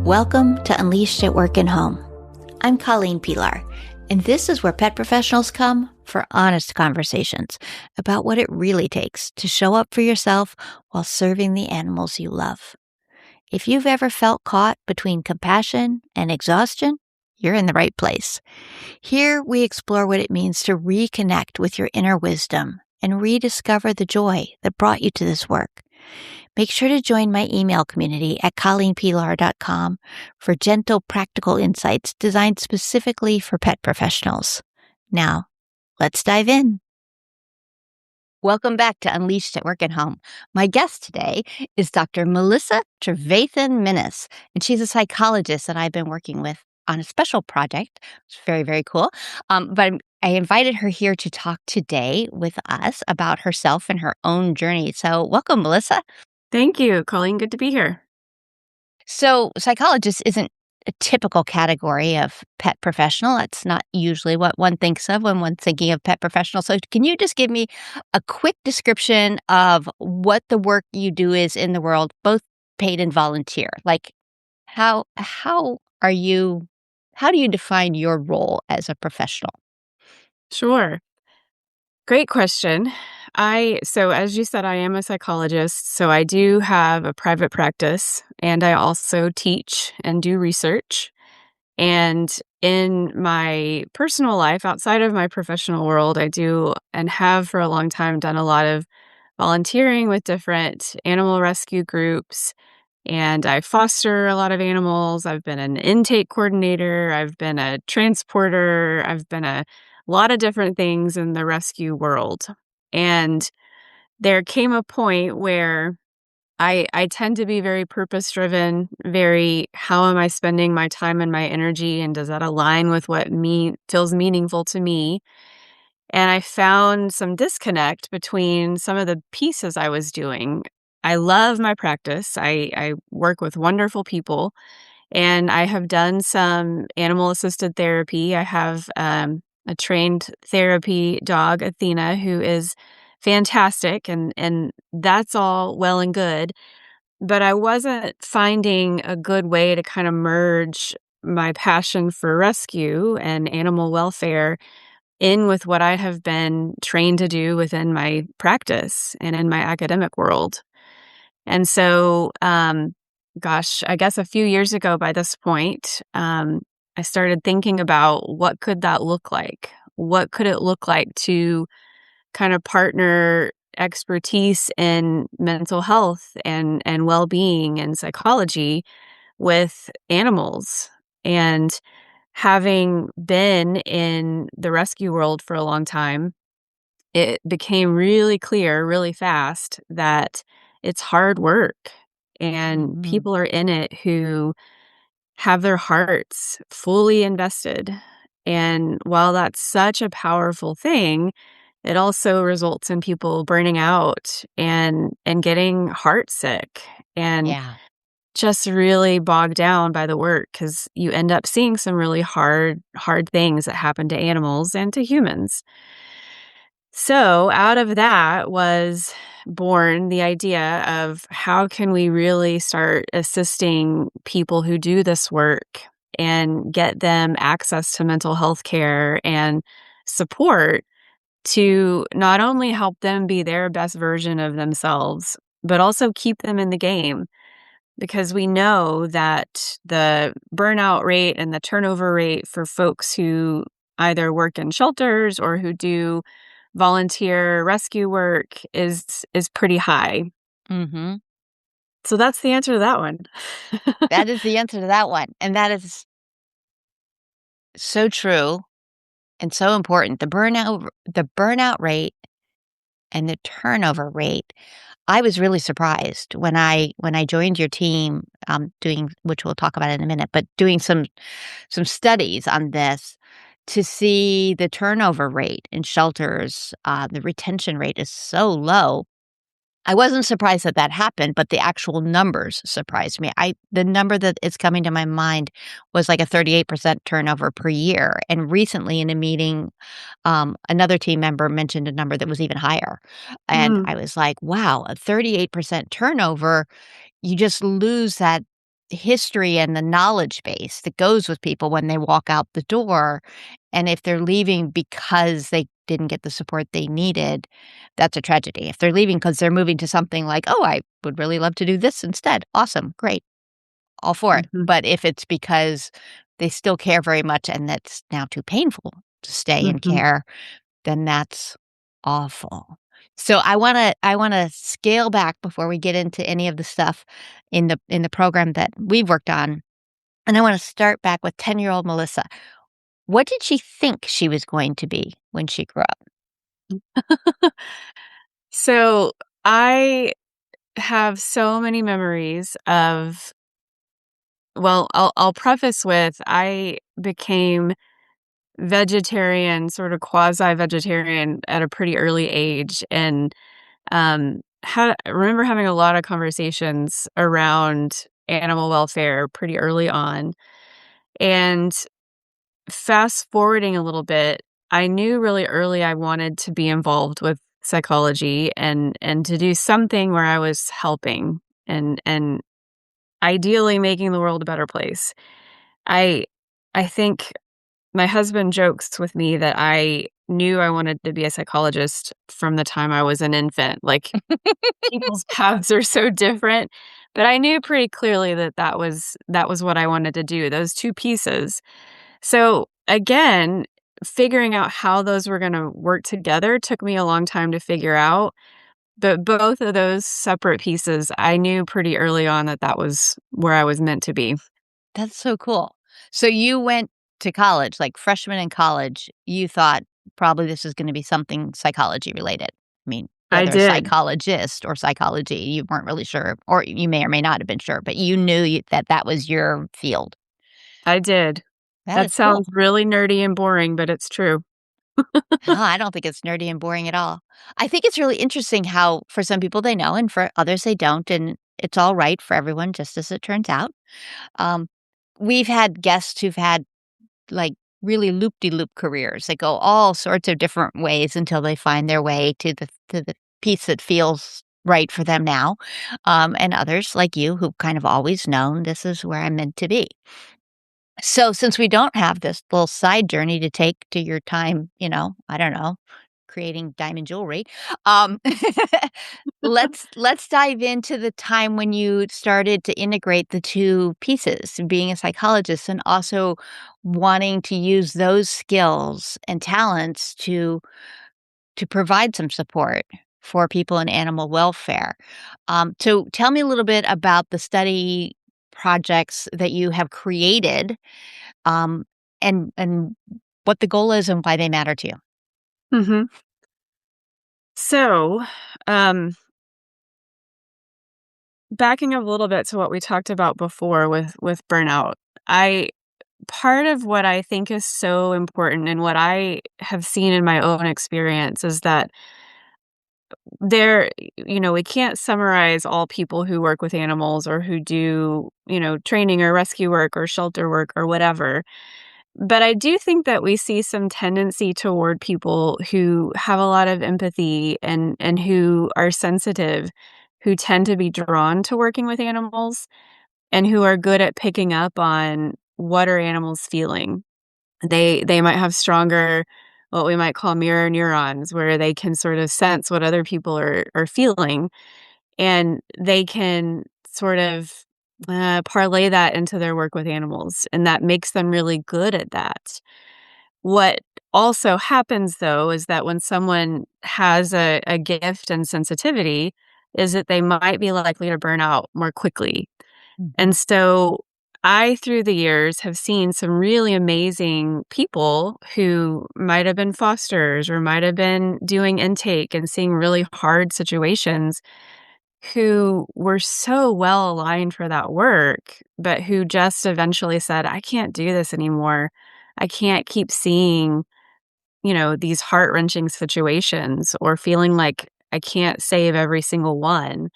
Welcome to Unleashed at Work and Home. I'm Colleen Pilar, and this is where pet professionals come for honest conversations about what it really takes to show up for yourself while serving the animals you love. If you've ever felt caught between compassion and exhaustion, you're in the right place. Here we explore what it means to reconnect with your inner wisdom and rediscover the joy that brought you to this work. Make sure to join my email community at colleenpilar.com for gentle, practical insights designed specifically for pet professionals. Now, let's dive in. Welcome back to Unleashed at Work and Home. My guest today is Dr. Melissa Trevathan-Minnis, and she's a psychologist that I've been working with on a special project. It's very, very cool. But I invited her here to talk today with us about herself and her own journey. So welcome, Melissa. Thank you, Colleen. Good to be here. So psychologist isn't a typical category of pet professional. That's not usually what one thinks of when one's thinking of pet professional. So can you just give me a quick description of what the work you do is in the world, both paid and volunteer? Like how do you define your role as a professional? Sure. Great question. So as you said, I am a psychologist, so I do have a private practice, and I also teach and do research. And in my personal life, outside of my professional world, I do and have for a long time done a lot of volunteering with different animal rescue groups, and I foster a lot of animals. I've been an intake coordinator, I've been a transporter, I've been a lot of different things in the rescue world. And there came a point where I tend to be very purpose-driven, very, how am I spending my time and my energy, and does that align with what feels meaningful to me? And I found some disconnect between some of the pieces I was doing. I love my practice. I work with wonderful people, and I have done some animal-assisted therapy. I have a trained therapy dog, Athena, who is fantastic, and that's all well and good. But I wasn't finding a good way to kind of merge my passion for rescue and animal welfare in with what I have been trained to do within my practice and in my academic world. And so, I guess a few years ago by this point, I started thinking about what could that look like? What could it look like to kind of partner expertise in mental health and well-being and psychology with animals? And having been in the rescue world for a long time, it became really clear really fast that it's hard work, and people are in it who have their hearts fully invested. And while that's such a powerful thing, it also results in people burning out and getting heartsick and just really bogged down by the work, because you end up seeing some really hard things that happen to animals and to humans. So out of that was born the idea of how can we really start assisting people who do this work and get them access to mental health care and support to not only help them be their best version of themselves, but also keep them in the game. Because we know that the burnout rate and the turnover rate for folks who either work in shelters or who do volunteer rescue work is pretty high. Mm-hmm. So that's the answer to that one. That is the answer to that one. And that is so true and so important. The burnout rate and the turnover rate. I was really surprised when I joined your team, doing, which we'll talk about in a minute, but doing some studies on this, to see the turnover rate in shelters. The retention rate is so low. I wasn't surprised that happened, but the actual numbers surprised me. The number that is coming to my mind was like a 38% turnover per year. And recently in a meeting, another team member mentioned a number that was even higher. And I was like, wow, a 38% turnover, you just lose that history and the knowledge base that goes with people when they walk out the door. And if they're leaving because they didn't get the support they needed, that's a tragedy. If they're leaving because they're moving to something like, "Oh, I would really love to do this instead." Awesome, great, all for it. Mhm. But if it's because they still care very much and that's now too painful to stay and Mhm. care, then that's awful. So I wanna scale back before we get into any of the stuff in the program that we've worked on, and I wanna start back with 10-year-old Melissa. What did she think she was going to be when she grew up? So, I have so many memories of well, I'll preface with I became vegetarian, sort of quasi-vegetarian at a pretty early age, and, had I remember having a lot of conversations around animal welfare pretty early on, and fast forwarding a little bit, I knew really early I wanted to be involved with psychology and to do something where I was helping and ideally making the world a better place. I I think my husband jokes with me that I knew I wanted to be a psychologist from the time I was an infant. Like, people's paths are so different, but I knew pretty clearly that that was what I wanted to do, those 2 pieces. So, again, figuring out how those were gonna work together took me a long time to figure out, but both of those separate pieces, I knew pretty early on that that was where I was meant to be. That's so cool. So you went to college, like freshman in college, you thought probably this is gonna be something psychology related. I mean, I whether a did. psychologist or psychology, you weren't really sure, or you may or may not have been sure, but you knew that that was your field. I did. That That is cool. sounds really nerdy and boring, but it's true. No, I don't think it's nerdy and boring at all. I think it's really interesting how for some people they know and for others they don't, and it's all right for everyone just as it turns out. Um, we've had guests who've had, like, really loop-de-loop careers. They go all sorts of different ways until they find their way to the piece that feels right for them now, and others like you who've kind of always known, "This is where I'm meant to be." So, since we don't have this little side journey to take to your time, I don't know, creating diamond jewelry, um, let's dive into the time when you started to integrate the 2 pieces, being a psychologist and also wanting to use those skills and talents to provide some support for people in animal welfare. So tell me a little bit about the study projects that you have created, um, and what the goal is and why they matter to you. Mhm. So, um, backing up a little bit to what we talked about before with burnout, I part of what I think is so important and what I have seen in my own experience is that we can't summarize all people who work with animals or who do, training or rescue work or shelter work or whatever. But I do think that we see some tendency toward people who have a lot of empathy and who are sensitive, who tend to be drawn to working with animals and who are good at picking up on what are animals feeling. They might have stronger what we might call mirror neurons where they can sort of sense what other people are feeling and they can sort of parlay that into their work with animals and that makes them really good at that. What also happens though is that when someone has a gift and sensitivity is that they might be likely to burn out more quickly. Mhm. And so I, through the years, have seen some really amazing people who might have been fosters or might have been doing intake and seeing really hard situations who were so well aligned for that work, but who just eventually said, I can't do this anymore. I can't keep seeing, these heart wrenching situations or feeling like I can't save every single one.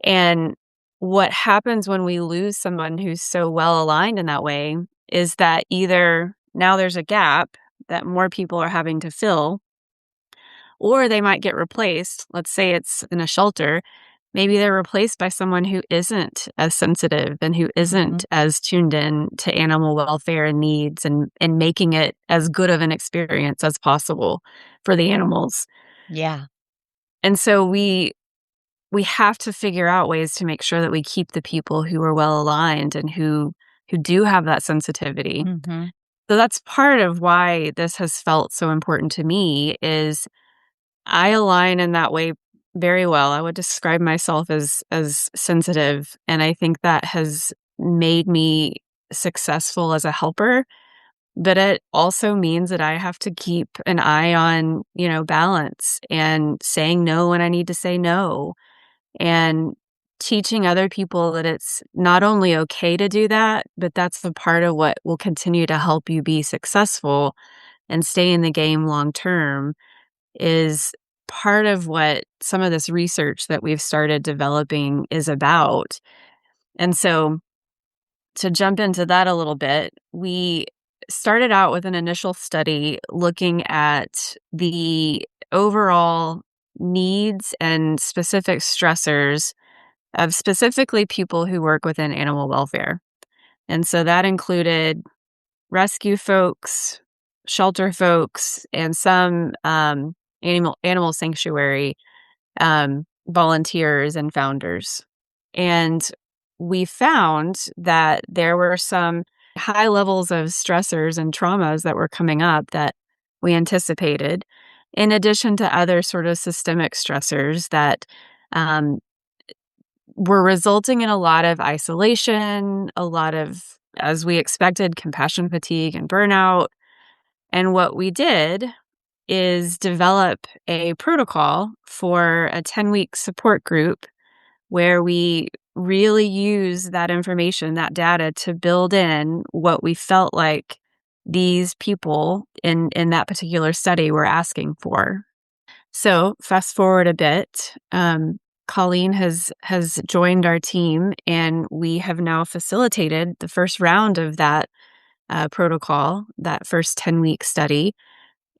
And what happens when we lose someone who's so well aligned in that way is that either now there's a gap that more people are having to fill, or they might get replaced. Let's say it's in a shelter. maybe they're replaced by someone who isn't as sensitive and who Mhm. isn't as tuned in to animal welfare and needs and making it as good of an experience as possible for the animals. Yeah. And so we have to figure out ways to make sure that we keep the people who are well aligned and who do have that sensitivity. Mhm. So that's part of why this has felt so important to me is I align in that way very well. I would describe myself as sensitive, and I think that has made me successful as a helper, but it also means that I have to keep an eye on, balance and saying no when I need to say no and teaching other people that it's not only okay to do that, but that's the part of what will continue to help you be successful and stay in the game long term is part of what some of this research that we've started developing is about. And so to jump into that a little bit, we started out with an initial study looking at the overall needs and specific stressors of specifically people who work within animal welfare. And so that included rescue folks, shelter folks, and some animal sanctuary volunteers and founders. And we found that there were some high levels of stressors and traumas that were coming up that we anticipated, in addition to other sort of systemic stressors that um, were resulting in a lot of isolation, a lot of, as we expected, compassion fatigue and burnout. And what we did is develop a protocol for a 10-week support group where we really use that information, that data to build in what we felt like these people in that particular study were asking for. So fast forward a bit, Colleen has joined our team, and we have now facilitated the first round of that protocol, that first 10-week study.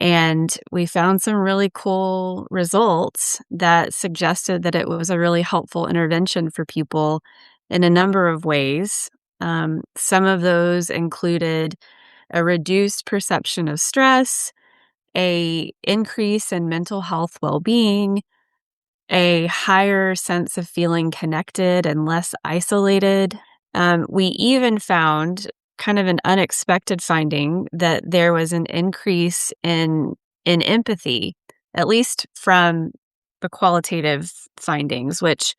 And we found some really cool results that suggested that it was a really helpful intervention for people in a number of ways. Some of those included a reduced perception of stress, a increase in mental health well-being, a higher sense of feeling connected and less isolated. We even found kind of an unexpected finding that there was an increase in empathy, at least from the qualitative findings, which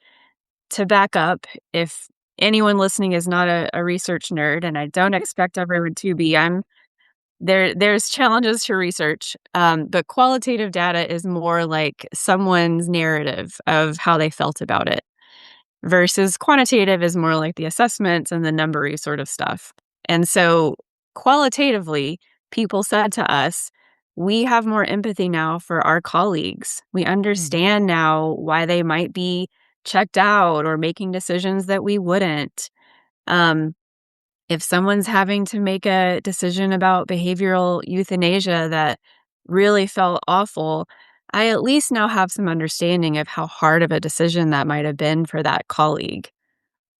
to back up, if anyone listening is not a research nerd, and I don't expect everyone to be, there's challenges to research, but qualitative data is more like someone's narrative of how they felt about it versus quantitative is more like the assessments and the numbery sort of stuff. And so qualitatively, people said to us, we have more empathy now for our colleagues. We Mm. understand now why they might be checked out or making decisions that we wouldn't. Um, if someone's having to make a decision about behavioral euthanasia that really felt awful, I at least now have some understanding of how hard of a decision that might have been for that colleague.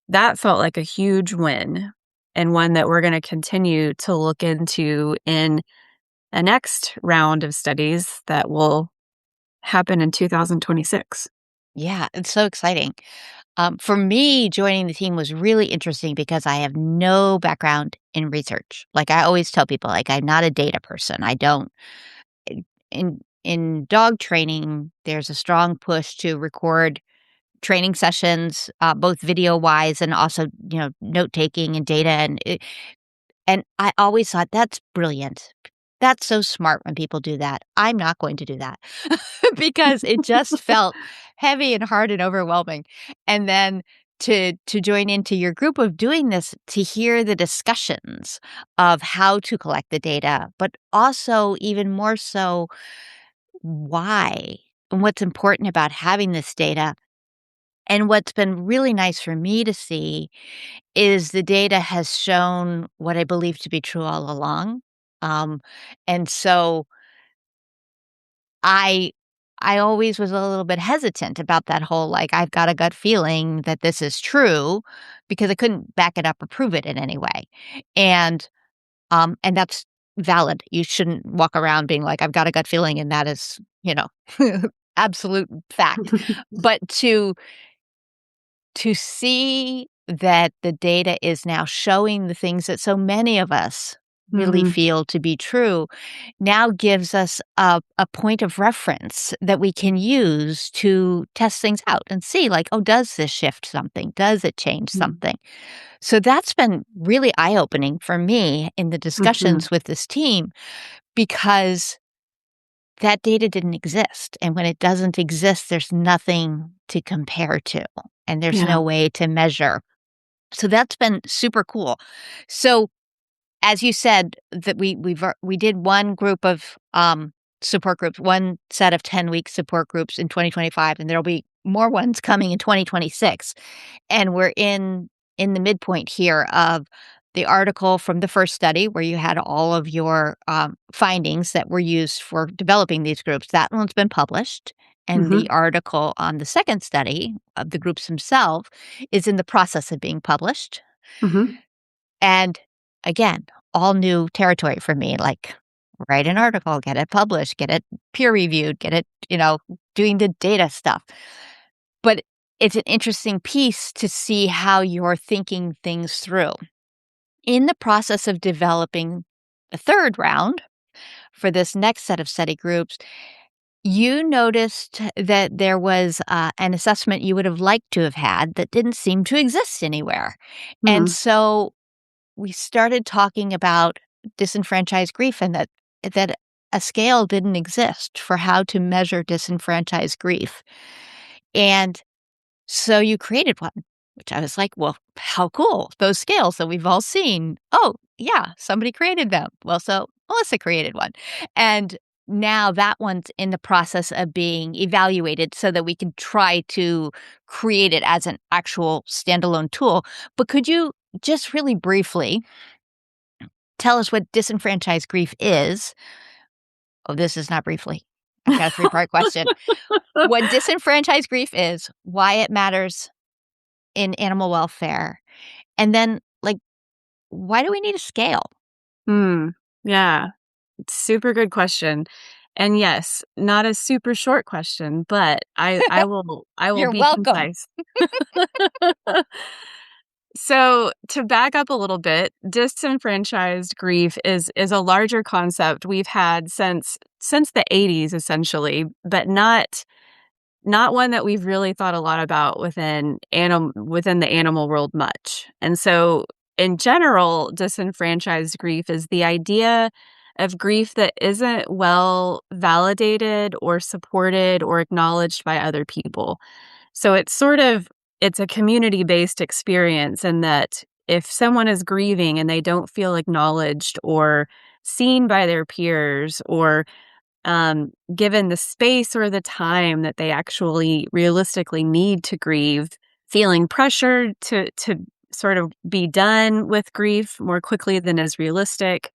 That felt like a huge win and one that we're going to continue to look into in a next round of studies that will happen in 2026. Yeah, it's so exciting. For me, joining the team was really interesting because I have no background in research. Like I always tell people, like I'm not a data person. I don't in dog training, there's a strong push to record training sessions, both video wise and also, note taking and data. And I always thought that's brilliant. That's so smart when people do that. I'm not going to do that because it just felt heavy and hard and overwhelming. And then to join into your group of doing this, to hear the discussions of how to collect the data, but also even more so why and what's important about having this data. And what's been really nice for me to see is the data has shown what I believe to be true all along. Um, and so I I always was a little bit hesitant about that whole, like, I've got a gut feeling that this is true because I couldn't back it up or prove it in any way. And that's valid. You shouldn't walk around being like, I've got a gut feeling, and that is, absolute fact. But to see that the data is now showing the things that so many of us really Mhm. feel to be true now gives us a point of reference that we can use to test things out and see, like, oh, does this shift something? Does it change Mm. something? So that's been really eye-opening for me in the Mhm. discussions with this team because that data didn't exist. And when it doesn't exist, there's nothing to compare to, and there's Yeah. no way to measure. So that's been super cool. So as you said, that we did one group of support groups, one set of 10-week support groups in 2025, and there'll be more ones coming in 2026. And we're in the midpoint here of the article from the first study where you had all of your findings that were used for developing these groups. That one's been published. And Mhm. the article on the second study of the groups themselves is in the process of being published. Mhm. And again, all new territory for me, like write an article, get it published, get it peer reviewed, get it, doing the data stuff. But it's an interesting piece to see how you're thinking things through. In the process of developing the third round for this next set of study groups, you noticed that there was an assessment you would have liked to have had that didn't seem to exist anywhere. And Mhm. so we started talking about disenfranchised grief and that a scale didn't exist for how to measure disenfranchised grief. And so you created one, which I was like, well, how cool. Those scales that we've all seen. Oh, yeah, somebody created them. Well, so Melissa created one. And now that one's in the process of being evaluated so that we can try to create it as an actual standalone tool. But could you just really briefly tell us what disenfranchised grief is? Oh, this is not briefly. I've got a three-part question. What disenfranchised grief is, why it matters in animal welfare, and then, like, why do we need a scale? Hmm. Yeah. Super good question. And yes, not a super short question, but I will You're be welcome. concise. So, to back up a little bit, disenfranchised grief is a larger concept we've had since the '80s essentially, but not one that we've really thought a lot about within the animal world much. And so, in general, disenfranchised grief is the idea of grief that isn't well validated or supported or acknowledged by other people. So it's a community-based experience in that if someone is grieving and they don't feel acknowledged or seen by their peers or given the space or the time that they actually realistically need to grieve, feeling pressured to sort of be done with grief more quickly than is realistic,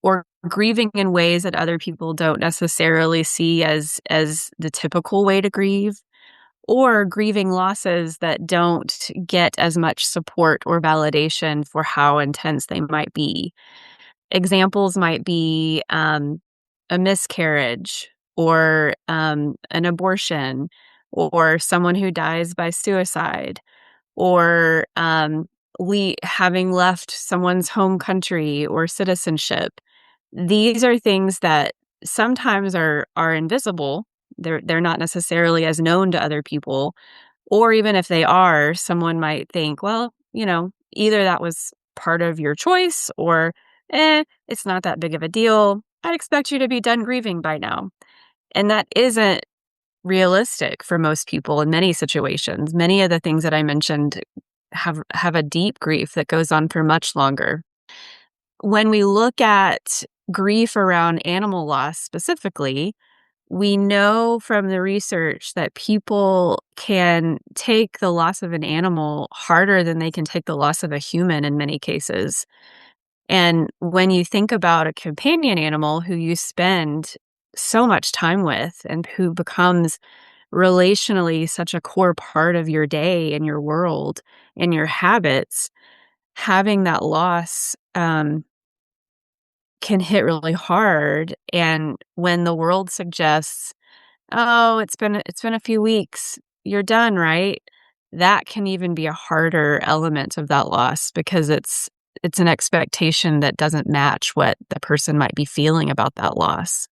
or grieving in ways that other people don't necessarily see as the typical way to grieve, or grieving losses that don't get as much support or validation for how intense they might be. Examples might be a miscarriage or an abortion or someone who dies by suicide or having left someone's home country or citizenship. These are things that sometimes are invisible. They're not necessarily as known to other people, or even if they are, someone might think, well, either that was part of your choice or, it's not that big of a deal. I'd expect you to be done grieving by now. And that isn't realistic for most people in many situations. Many of the things that I mentioned have a deep grief that goes on for much longer. When we look at grief around animal loss specifically, we know from the research that people can take the loss of an animal harder than they can take the loss of a human in many cases. And when you think about a companion animal who you spend so much time with and who becomes relationally such a core part of your day and your world and your habits, having that loss can hit really hard. And when the world suggests, "Oh, it's been a few weeks. You're done, right?" That can even be a harder element of that loss because it's an expectation that doesn't match what the person might be feeling about that loss.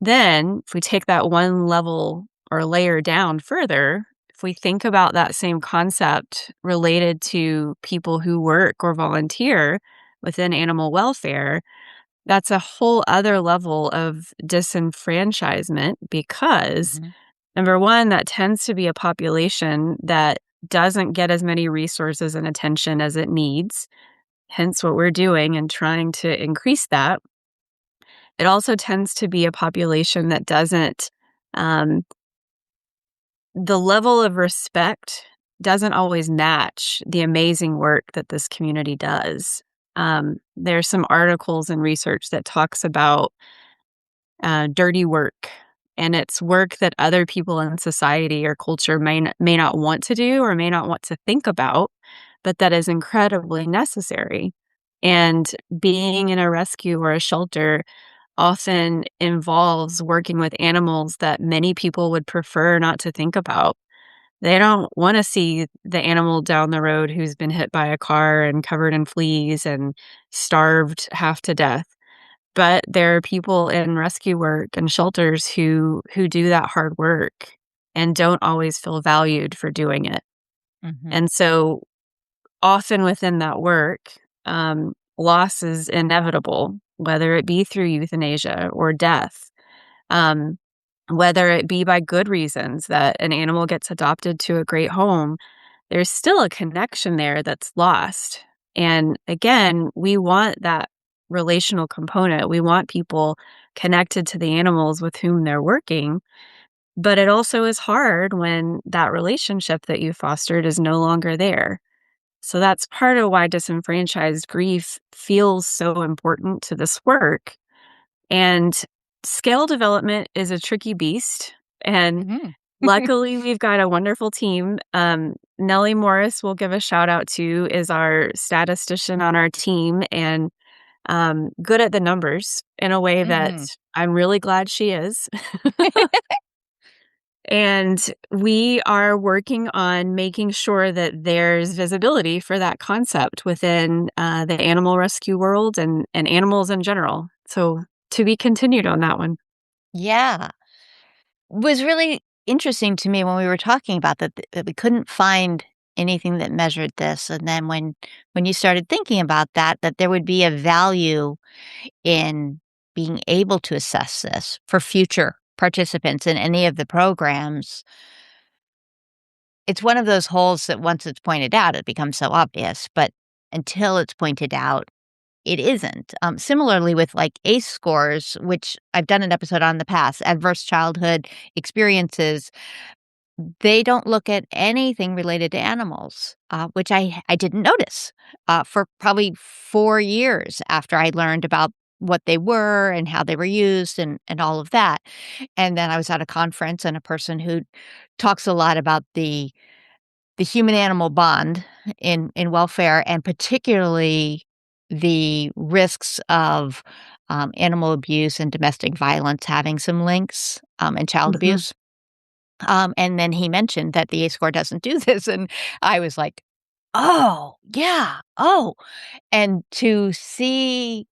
Then, if we take that one level or layer down further, if we think about that same concept related to people who work or volunteer within animal welfare, that's a whole other level of disenfranchisement because, Mhm. number one, that tends to be a population that doesn't get as many resources and attention as it needs, hence what we're doing and trying to increase that. It also tends to be a population that doesn't, um, the level of respect doesn't always match the amazing work that this community does. There's some articles and research that talks about dirty work, and it's work that other people in society or culture may not want to do or may not want to think about, but that is incredibly necessary. And being in a rescue or a shelter often involves working with animals that many people would prefer not to think about. They don't want to see the animal down the road who's been hit by a car and covered in fleas and starved half to death. But there are people in rescue work and shelters who do that hard work and don't always feel valued for doing it. Mhm. And so often within that work, loss is inevitable, whether it be through euthanasia or death, um, whether it be by good reasons that an animal gets adopted to a great home, there's still a connection there that's lost. And again, we want that relational component. We want people connected to the animals with whom they're working. But it also is hard when that relationship that you fostered is no longer there. So that's part of why disenfranchised grief feels so important to this work. And scale development is a tricky beast. And Mhm. luckily, we've got a wonderful team. Nellie Morris, we'll give a shout out to, is our statistician on our team and good at the numbers in a way that Mhm. I'm really glad she is. And we are working on making sure that there's visibility for that concept within the animal rescue world and animals in general. So to be continued on that one. Yeah. Was really interesting to me when we were talking about that we couldn't find anything that measured this, and then when you started thinking about that there would be a value in being able to assess this for future participants in any of the programs. It's one of those holes that once it's pointed out, it becomes so obvious, but until it's pointed out, it isn't. Similarly with, like, ACE scores, which I've done an episode on in the past, adverse childhood experiences, they don't look at anything related to animals, which I didn't notice, for probably 4 years after I learned about what they were and how they were used and all of that. And then I was at a conference, and a person who talks a lot about the human animal bond in welfare, and particularly the risks of, animal abuse and domestic violence having some links, and child Hmm. abuse. And then he mentioned that the ACE score doesn't do this, and I was like, "Oh, yeah, oh." And to see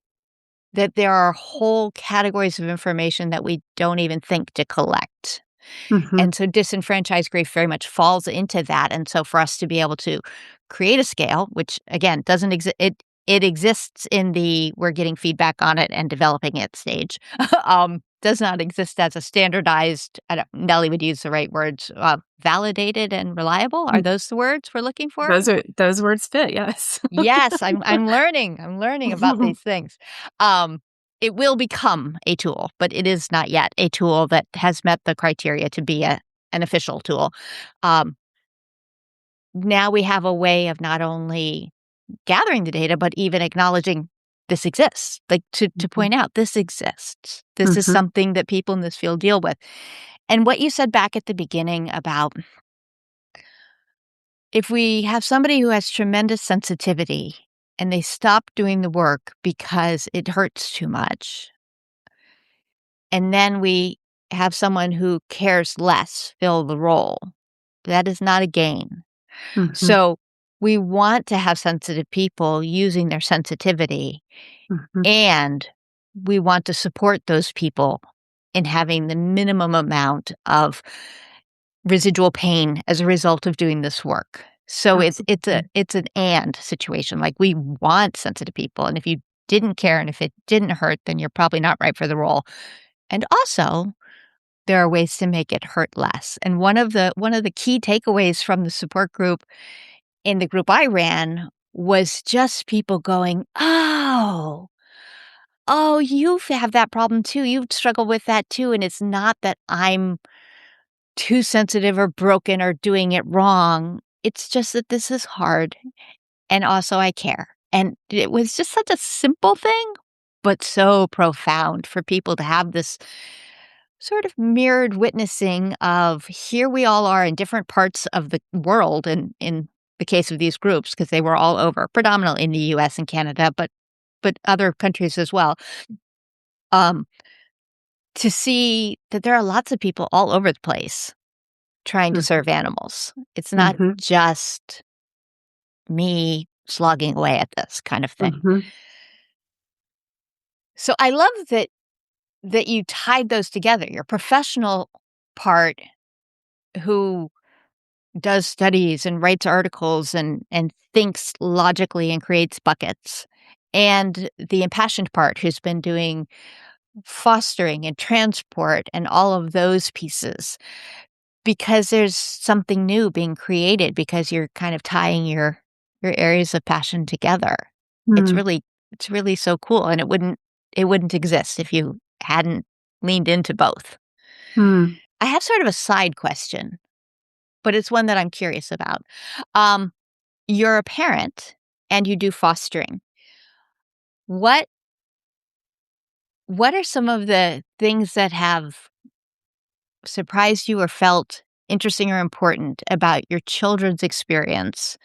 that there are whole categories of information that we don't even think to collect. Hmm. And so disenfranchised grief very much falls into that, and so for us to be able to create a scale, which again doesn't exist, it exists in the "we're getting feedback on it and developing it" stage, does not exist as a standardized, I don't, Nellie would use the right words, validated and reliable, are those the words we're looking for? Those words fit, yes. Yes, I'm learning about these things. Um, it will become a tool, but it is not yet a tool that has met the criteria to be an official tool. Um, Now we have a way of not only gathering the data, but even acknowledging this exists, like to point out this exists. This is Mhm. something that people in this field deal with. And what you said back at the beginning about if we have somebody who has tremendous sensitivity and they stop doing the work because it hurts too much, and then we have someone who cares less fill the role, that is not a gain. Mhm. So we want to have sensitive people using their sensitivity, Mhm. and we want to support those people in having the minimum amount of residual pain as a result of doing this work. So Absolutely. it's an and situation. Like we want sensitive people, and if you didn't care and if it didn't hurt, then you're probably not right for the role. And also, there are ways to make it hurt less. And one of the key takeaways from the support group in the group I ran was just people going, "Oh, you have that problem too. You struggle with that too, and it's not that I'm too sensitive or broken or doing it wrong. It's just that this is hard, and also I care." And it was just such a simple thing, but so profound for people to have this sort of mirrored witnessing of here we all are in different parts of the world, and in the case of these groups, because they were all over, predominantly in the US and Canada, but other countries as well. Um, to see that there are lots of people all over the place trying to Mhm. serve animals. It's not Mhm. just me slogging away at this kind of thing. Mhm. So I love that you tied those together. Your professional part, who does studies and writes articles and thinks logically and creates buckets, and the impassioned part who's been doing fostering and transport and all of those pieces, because there's something new being created because you're kind of tying your areas of passion together. It's Mm. really it's really so cool, and it wouldn't exist if you hadn't leaned into both. Mm. I have sort of a side question, but it's one that I'm curious about. Um, you're a parent and you do fostering. What what are some of the things that have surprised you or felt interesting or important about your children's experience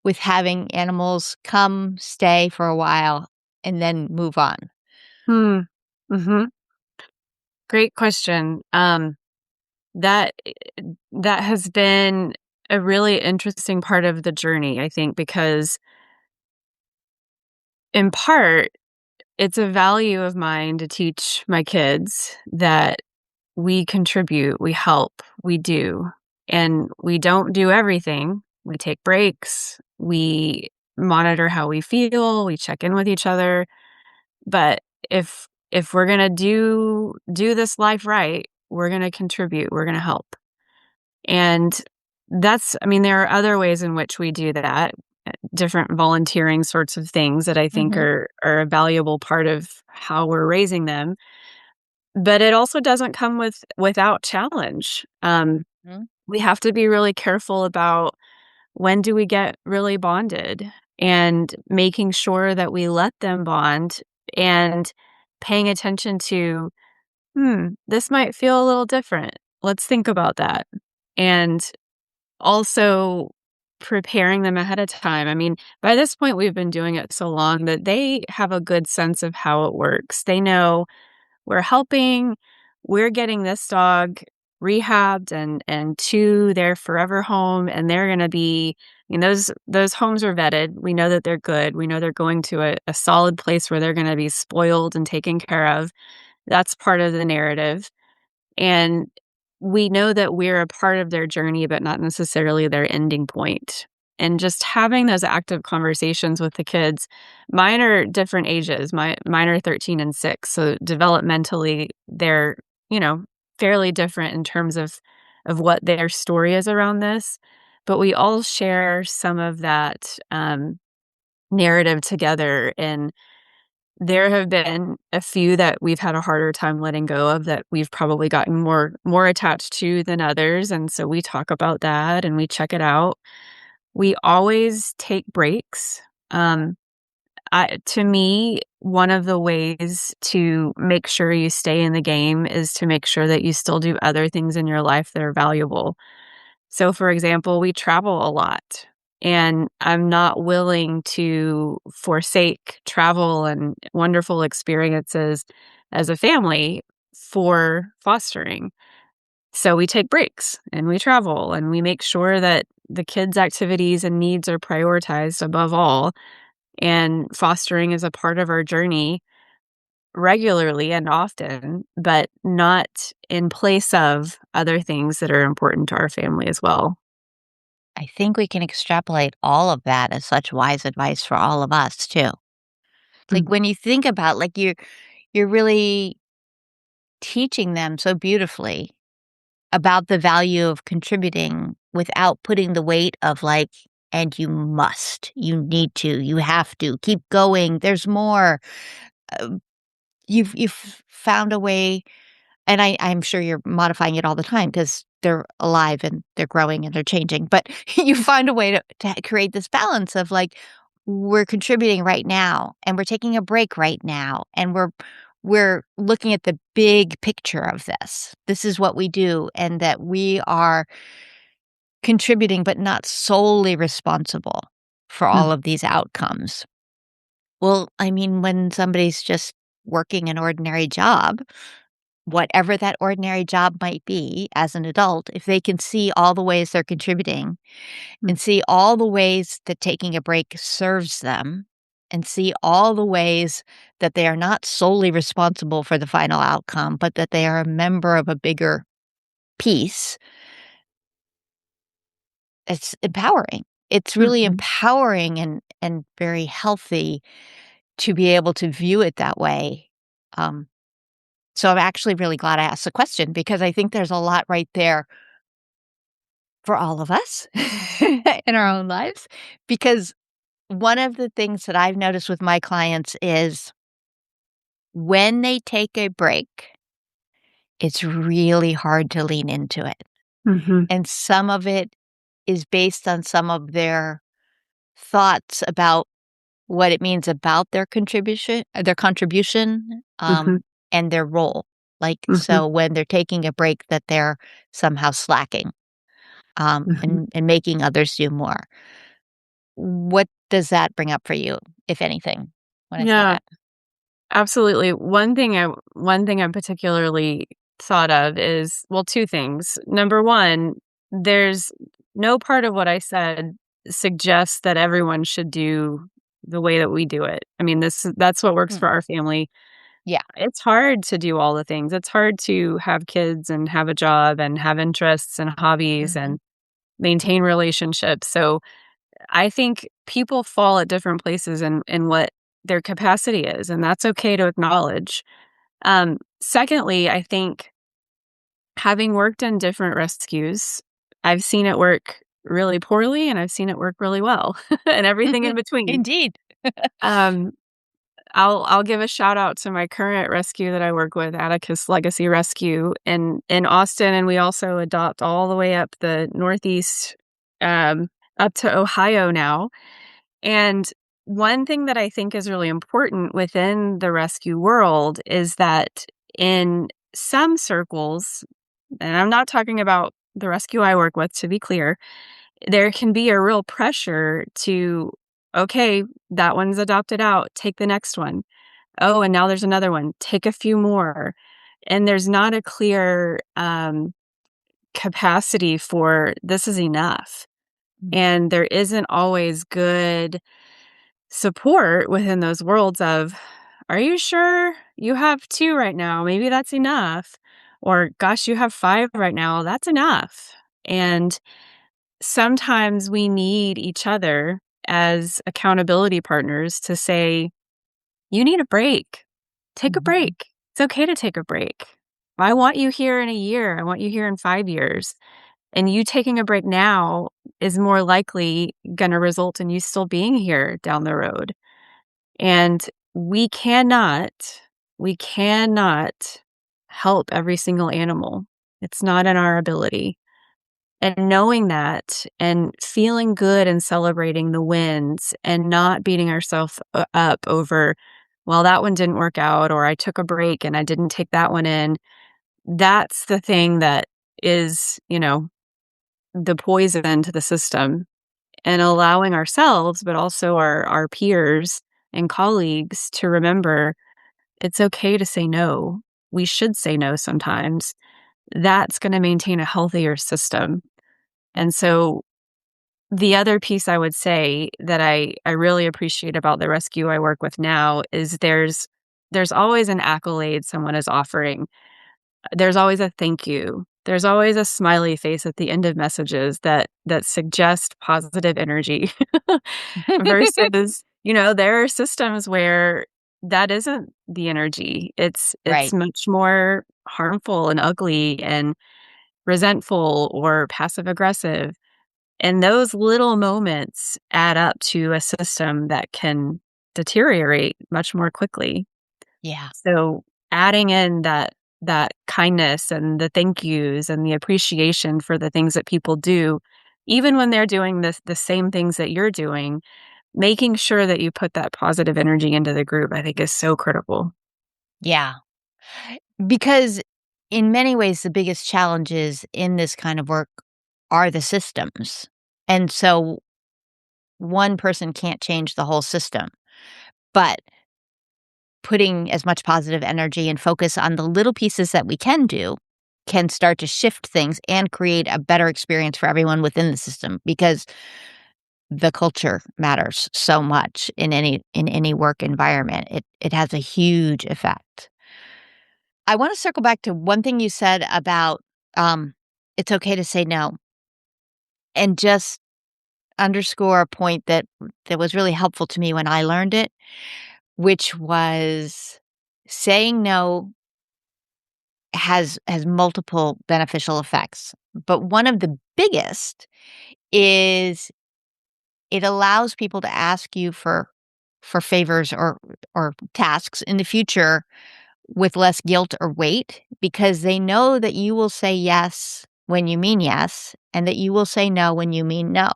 with having animals come, stay for a while, and then move on? Mm. Mhm. Great question. That that has been a really interesting part of the journey, I think, because in part, it's a value of mine to teach my kids that we contribute, we help, we do, and we don't do everything. We take breaks, we monitor how we feel, we check in with each other, but if we're gonna do this life right, we're gonna contribute, we're gonna help. And that's I mean, there are other ways in which we do that, different volunteering sorts of things that I think Mhm, are a valuable part of how we're raising them, but it also doesn't come without challenge. mhm, We have to be really careful about when do we get really bonded and making sure that we let them bond and paying attention to, this might feel a little different. Let's think about that. And also preparing them ahead of time. I mean, by this point, we've been doing it so long that they have a good sense of how it works. They know we're helping, we're getting this dog rehabbed and to their forever home, and they're gonna be those homes are vetted. We know that they're good. We know they're going to a solid place where they're gonna be spoiled and taken care of. That's part of the narrative. And we know that we're a part of their journey, but not necessarily their ending point. And just having those active conversations with the kids, mine are different ages. Mine are 13 and 6. So developmentally, they're, you know, fairly different in terms of what their story is around this. But we all share some of that narrative together. And there have been a few that we've had a harder time letting go of that we've probably gotten more attached to than others, and so we talk about that and we check it out. We always take breaks. Um, To me, one of the ways to make sure you stay in the game is to make sure that you still do other things in your life that are valuable. So, for example, we travel a lot, and I'm not willing to forsake travel and wonderful experiences as a family for fostering. So we take breaks and we travel and we make sure that the kids' activities and needs are prioritized above all. And fostering is a part of our journey regularly and often, but not in place of other things that are important to our family as well. I think we can extrapolate all of that as such wise advice for all of us too. It's like Mm, when you think about like you're really teaching them so beautifully about the value of contributing without putting the weight of like, and you must, you need to, you have to keep going. There's more. Uh, you've found a way, and I'm sure you're modifying it all the time because they're alive and they're growing and they're changing. But you find a way to create this balance of like, we're contributing right now and we're taking a break right now and we're looking at the big picture of this. This is what we do, and that we are contributing but not solely responsible for mm, all of these outcomes. Well, I mean, when somebody's just working an ordinary job, whatever that ordinary job might be as an adult, if they can see all the ways they're contributing mm, and see all the ways that taking a break serves them and see all the ways that they are not solely responsible for the final outcome, but that they are a member of a bigger piece, it's empowering. It's really mhm. empowering and very healthy to be able to view it that way. Um, so I'm actually really glad I asked the question because I think there's a lot right there for all of us in our own lives. Because one of the things that I've noticed with my clients is when they take a break, it's really hard to lean into it. Mhm, And some of it is based on some of their thoughts about what it means about their contribution, mhm, and their role. Like, mhm, so when they're taking a break that they're somehow slacking, mhm. and making others do more. What does that bring up for you, if anything, when I say Yeah, that? absolutely. One thing I particularly thought of is, well, 2 things. Number 1, there's no part of what I said suggests that everyone should do the way that we do it. I mean, that's what works Mm, for our family. yeah. It's hard to do all the things. It's hard to have kids and have a job and have interests and hobbies Mhm, and maintain relationships. So I think people fall at different places in what their capacity is, and that's okay to acknowledge. Secondly, I think having worked in different rescues, I've seen it work really poorly and I've seen it work really well and everything in between. indeed. Um, I'll give a shout out to my current rescue that I work with, Atticus Legacy Rescue in Austin, and we also adopt all the way up the Northeast, up to Ohio now. And one thing that I think is really important within the rescue world is that in some circles, and I'm not talking about the rescue I work with, to be clear, there can be a real pressure to, okay, that one's adopted out, take the next one. Oh, and now there's another one, take a few more. And there's not a clear capacity for this is enough. Mm, And there isn't always good support within those worlds of, "Are you sure you have 2 right now? Maybe that's enough." Or, "Gosh, you have 5 right now. That's enough." And sometimes we need each other as accountability partners to say, "You need a break. Take a mhm, break. It's okay to take a break. I want you here in a year. I want you here in 5 years. And you taking a break now is more likely gonna result in you still being here down the road." And we cannot help every single animal. It's not in our ability. And knowing that and feeling good and celebrating the wins and not beating ourselves up over, well, that one didn't work out, or I took a break and I didn't take that one in. That's the thing that is, the poison to the system, and allowing ourselves, but also our peers and colleagues to remember it's okay to say no. We should say no sometimes. That's going to maintain a healthier system. And so the other piece I would say that I really appreciate about the rescue I work with now is there's always an accolade someone is offering. There's always a thank you. There's always a smiley face at the end of messages that suggest positive energy versus, there are systems where that isn't the energy. It's Right. much more harmful and ugly and resentful or passive aggressive. And those little moments add up to a system that can deteriorate much more quickly. Yeah. So adding in that kindness and the thank yous and the appreciation for the things that people do, even when they're doing the same things that you're doing, making sure that you put that positive energy into the group, I think is so critical. Yeah. Because in many ways, the biggest challenges in this kind of work are the systems. And so one person can't change the whole system, but putting as much positive energy and focus on the little pieces that we can do can start to shift things and create a better experience for everyone within the system, because the culture matters so much in any work environment. It has a huge effect. I want to circle back to one thing you said about um, it's okay to say no, and just underscore a point that was really helpful to me when I learned it, which was saying no has multiple beneficial effects. But one of the biggest is it allows people to ask you for favors or tasks in the future with less guilt or weight, because they know that you will say yes when you mean yes, and that you will say no when you mean no.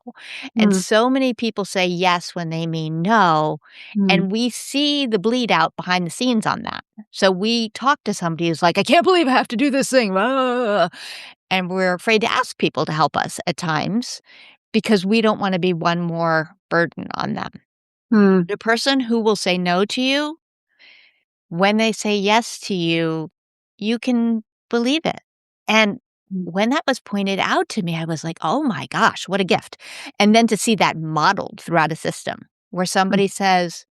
And Mm, so many people say yes when they mean no, mm, and we see the bleed out behind the scenes on that. So we talk to somebody who's like, "I can't believe I have to do this thing," and we're afraid to ask people to help us at times because we don't wanna be one more burden on them. mm, The person who will say no to you, when they say yes to you, you can believe it. And mm, when that was pointed out to me, I was like, "Oh my gosh, what a gift." And then to see that modeled throughout a system where mm, somebody says,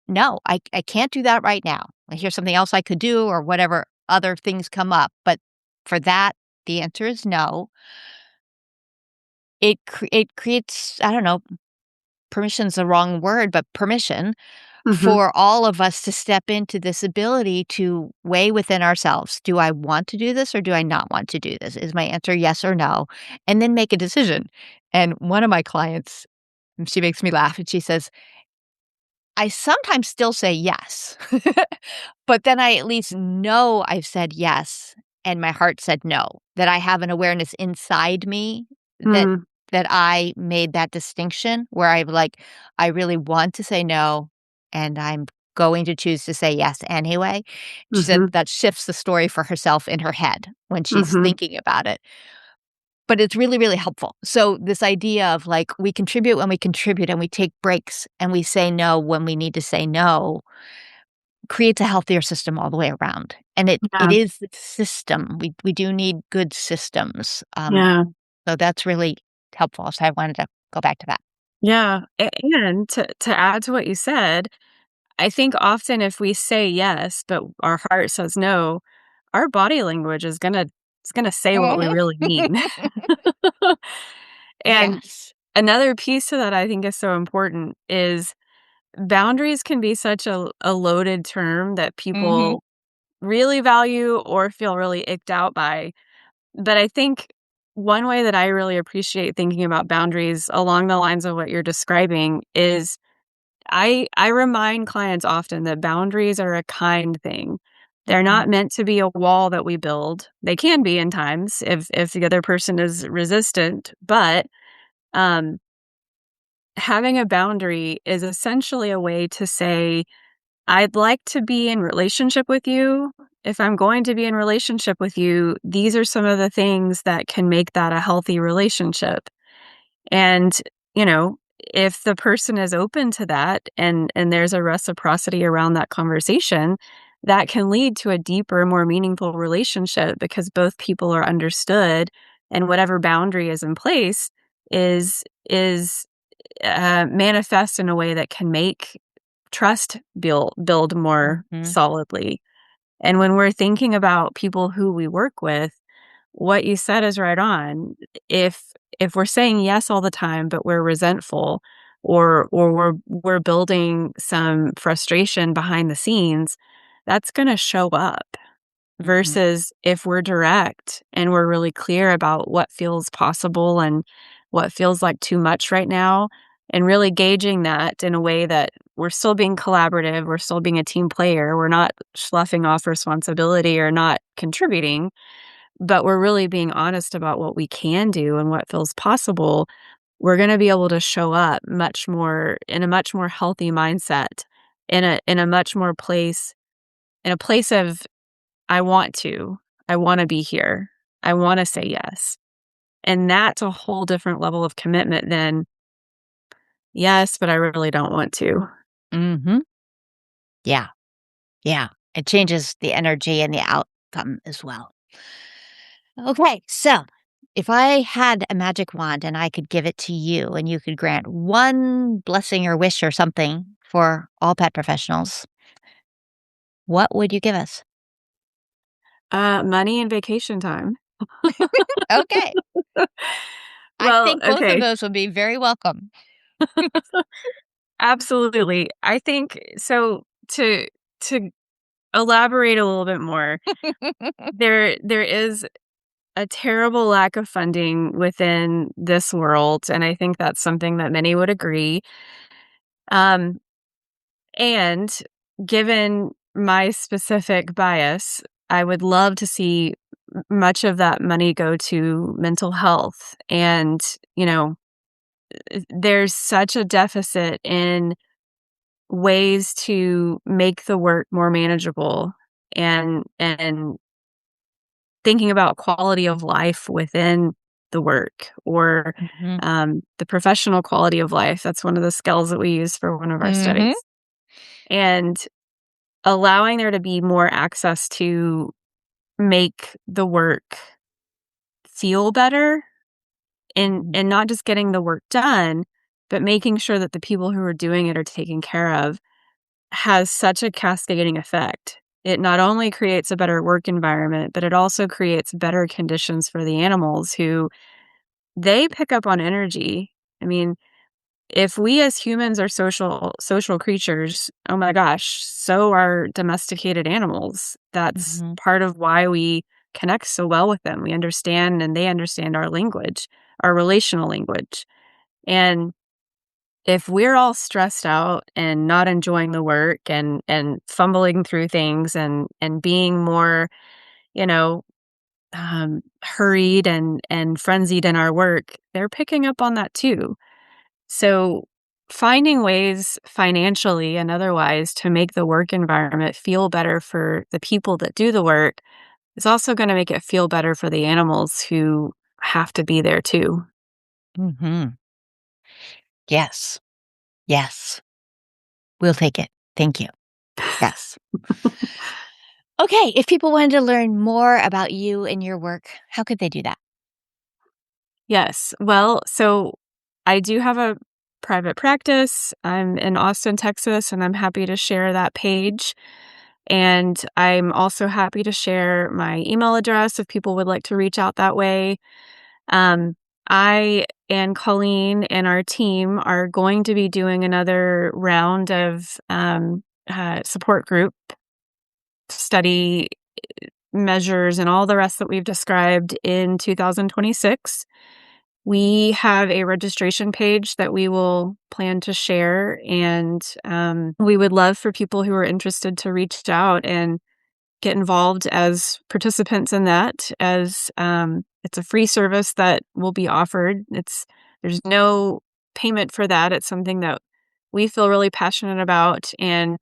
No, I can't do that right now. Here's something else I could do," or whatever other things come up. But for that, the answer is no. It creates, I don't know, permission's the wrong word, but permission mhm. for all of us to step into this ability to weigh within ourselves. Do I want to do this or do I not want to do this? Is my answer yes or no? And then make a decision. And one of my clients, she makes me laugh and she says, I sometimes still say yes, but then I at least know I've said yes and my heart said no, that I have an awareness inside me that Mm, I made that distinction where I'm like, I really want to say no and I'm going to choose to say yes anyway. She said mhm, that shifts the story for herself in her head when she's mhm. thinking about it. But it's really, really helpful. So this idea of like we contribute when we contribute and we take breaks and we say no when we need to say no creates a healthier system all the way around. And it Yeah, is the system. We do need good systems. yeah, So that's really helpful. So I wanted to go back to that. yeah. And to add to what you said, I think often if we say yes, but our heart says no, our body language is gonna say what we really mean. And Yes. another piece to that I think is so important is boundaries can be such a loaded term that Mhm. people really value or feel really icked out by. But I think one way that I really appreciate thinking about boundaries along the lines of what you're describing is I remind clients often that boundaries are a kind thing. They're not meant to be a wall that we build. They can be in times if the other person is resistant, but um, having a boundary is essentially a way to say, I'd like to be in relationship with you. If I'm going to be in relationship with you, these are some of the things that can make that a healthy relationship. And, you know, if the person is open to that and there's a reciprocity around that conversation, that can lead to a deeper, more meaningful relationship because both people are understood and whatever boundary is in place is manifest in a way that can make trust build more solidly. And when we're thinking about people who we work with, what you said is right on. If we're saying yes all the time, but we're resentful or we're building some frustration behind the scenes, that's going to show up. Versus if we're direct and we're really clear about what feels possible and what feels like too much right now, and really gauging that in a way that we're still being collaborative, we're still being a team player, we're not sloughing off responsibility or not contributing, but we're really being honest about what we can do and what feels possible, we're going to be able to show up much more in a much more healthy mindset, in a much more place, in a place of I want to be here. I want to say yes. And that's a whole different level of commitment than, yes, but I really don't want to. Mm-hmm. Yeah. Yeah. It changes the energy and the outcome as well. Okay. So if I had a magic wand and I could give it to you and you could grant one blessing or wish or something for all pet professionals, what would you give us? Money and vacation time. Okay. I Well, think both of okay. those would be very welcome. Absolutely. I think so to elaborate a little bit more, there is a terrible lack of funding within this world, and I think that's something that many would agree. Um, and given my specific bias, I would love to see much of that money go to mental health. And, you know, there's such a deficit in ways to make the work more manageable and thinking about quality of life within the work or Mhm. the professional quality of life. That's one of the skills that we use for one of our Mhm. studies. And allowing there to be more access to make the work feel better and not just getting the work done, but making sure that the people who are doing it are taken care of has such a cascading effect. It not only creates a better work environment, but it also creates better conditions for the animals who they pick up on energy. I mean, if we as humans are social creatures, oh my gosh, so are domesticated animals. That's Mhm. part of why we connect so well with them. We understand and they understand our language, our relational language. And if we're all stressed out and not enjoying the work and fumbling through things and being more, you know, hurried and frenzied in our work, they're picking up on that too. So finding ways financially and otherwise to make the work environment feel better for the people that do the work is also going to make it feel better for the animals who have to be there too. Mhm. Yes. Yes. We'll take it. Thank you. Yes. Okay, if people wanted to learn more about you and your work, how could they do that? Yes. Well, so I do have a private practice. I'm in Austin, Texas, and I'm happy to share that page. And I'm also happy to share my email address if people would like to reach out that way. Um, I and Colleen and our team are going to be doing another round of support group study measures and all the rest that we've described in 2026. We have a registration page that we will plan to share, and we would love for people who are interested to reach out and get involved as participants in that, as it's a free service that will be offered. There's no payment for that. It's something that we feel really passionate about, and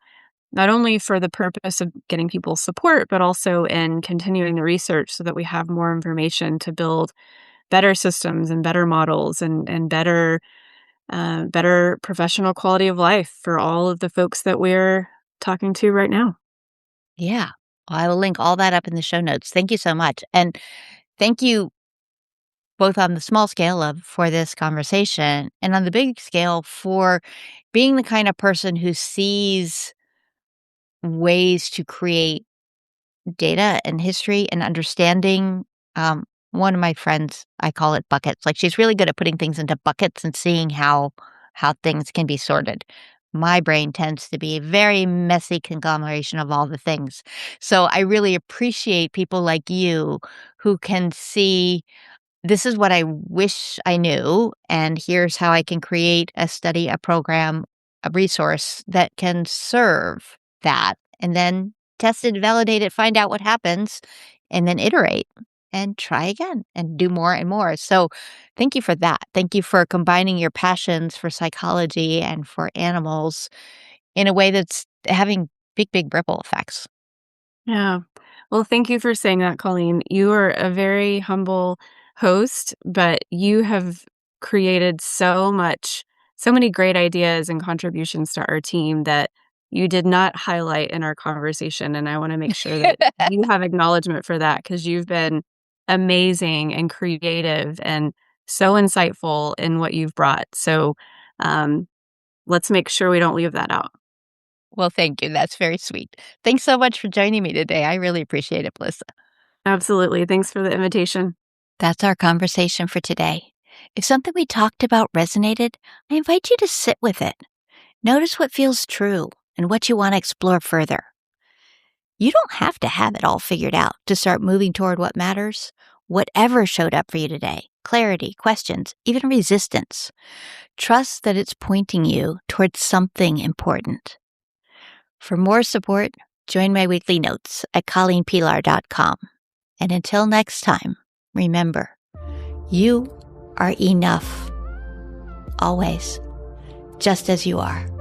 not only for the purpose of getting people support, but also in continuing the research so that we have more information to build better systems and better models and better professional quality of life for all of the folks that we're talking to right now. Yeah. I will link all that up in the show notes. Thank you so much. And thank you both on the small scale of for this conversation and on the big scale for being the kind of person who sees ways to create data and history and understanding. One of my friends, I call it buckets. Like she's really good at putting things into buckets and seeing how things can be sorted. My brain tends to be a very messy conglomeration of all the things. So I really appreciate people like you who can see this is what I wish I knew, and here's how I can create a study, a program, a resource that can serve that, and then test it, validate it, find out what happens, and then iterate and try again and do more and more. So thank you for that. Thank you for combining your passions for psychology and for animals in a way that's having big, big ripple effects. Yeah. Well, thank you for saying that, Colleen. You are a very humble host, but you have created so many great ideas and contributions to our team that you did not highlight in our conversation. And I want to make sure that you have acknowledgement for that because you've been amazing and creative and so insightful in what you've brought. So um, let's make sure we don't leave that out. Well, thank you. That's very sweet. Thanks so much for joining me today. I really appreciate it, Melissa. Absolutely. Thanks for the invitation. That's our conversation for today. If something we talked about resonated, I invite you to sit with it. Notice what feels true and what you want to explore further. You don't have to have it all figured out to start moving toward what matters. Whatever showed up for you today, clarity, questions, even resistance, trust that it's pointing you towards something important. For more support, join my weekly notes at colleenpilar.com. And until next time, remember, you are enough. Always. Just as you are.